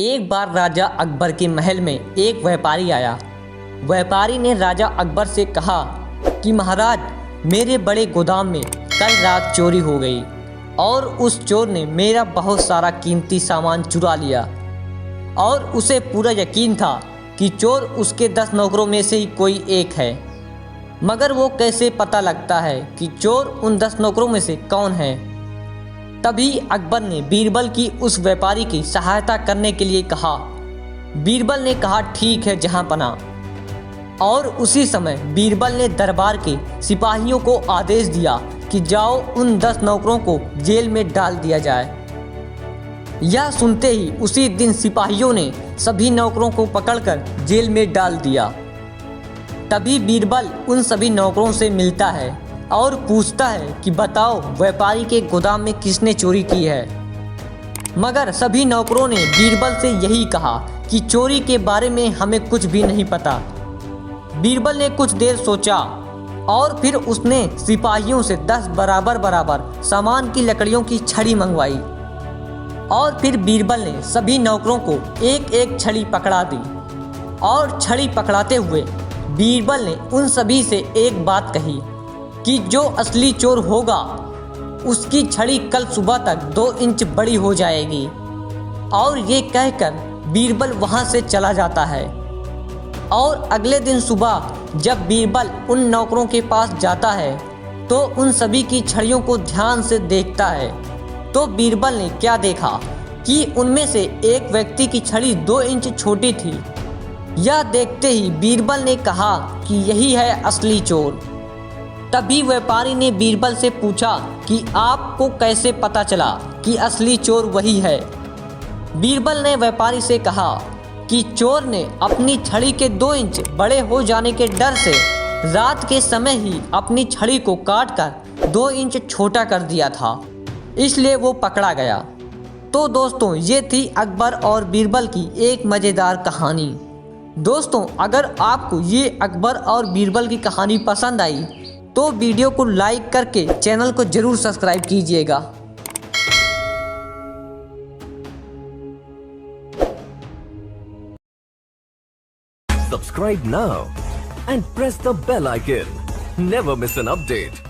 एक बार राजा अकबर के महल में एक व्यापारी आया। व्यापारी ने राजा अकबर से कहा कि महाराज, मेरे बड़े गोदाम में कल रात चोरी हो गई और उस चोर ने मेरा बहुत सारा कीमती सामान चुरा लिया और उसे पूरा यकीन था कि चोर उसके 10 नौकरों में से ही कोई एक है, मगर वो कैसे पता लगता है कि चोर उन 10 नौकरों में से कौन है। तभी अकबर ने बीरबल की उस व्यापारी की सहायता करने के लिए कहा। बीरबल ने कहा ठीक है जहांपनाह। और उसी समय बीरबल ने दरबार के सिपाहियों को आदेश दिया कि जाओ उन 10 नौकरों को जेल में डाल दिया जाए। यह सुनते ही उसी दिन सिपाहियों ने सभी नौकरों को पकड़कर जेल में डाल दिया। तभी बीरबल उन सभी नौकरों से मिलता है और पूछता है कि बताओ व्यापारी के गोदाम में किसने चोरी की है। मगर सभी नौकरों ने बीरबल से यही कहा कि चोरी के बारे में हमें कुछ भी नहीं पता। बीरबल ने कुछ देर सोचा और फिर उसने सिपाहियों से 10 बराबर सामान की लकड़ियों की छड़ी मंगवाई और फिर बीरबल ने सभी नौकरों को एक एक छड़ी पकड़ा दी। और छड़ी पकड़ाते हुए बीरबल ने उन सभी से एक बात कही कि जो असली चोर होगा उसकी छड़ी कल सुबह तक 2 इंच बड़ी हो जाएगी। और ये कहकर बीरबल वहाँ से चला जाता है। और अगले दिन सुबह जब बीरबल उन नौकरों के पास जाता है तो उन सभी की छड़ियों को ध्यान से देखता है तो बीरबल ने क्या देखा कि उनमें से एक व्यक्ति की छड़ी 2 इंच छोटी थी। यह देखते ही बीरबल ने कहा कि यही है असली चोर। तभी व्यापारी ने बीरबल से पूछा कि आपको कैसे पता चला कि असली चोर वही है। बीरबल ने व्यापारी से कहा कि चोर ने अपनी छड़ी के 2 इंच बड़े हो जाने के डर से रात के समय ही अपनी छड़ी को काटकर 2 इंच छोटा कर दिया था, इसलिए वो पकड़ा गया। तो दोस्तों, ये थी अकबर और बीरबल की एक मज़ेदार कहानी। दोस्तों, अगर आपको ये अकबर और बीरबल की कहानी पसंद आई तो वीडियो को लाइक करके चैनल को जरूर सब्सक्राइब कीजिएगा। Subscribe now and press the bell icon. Never miss an update.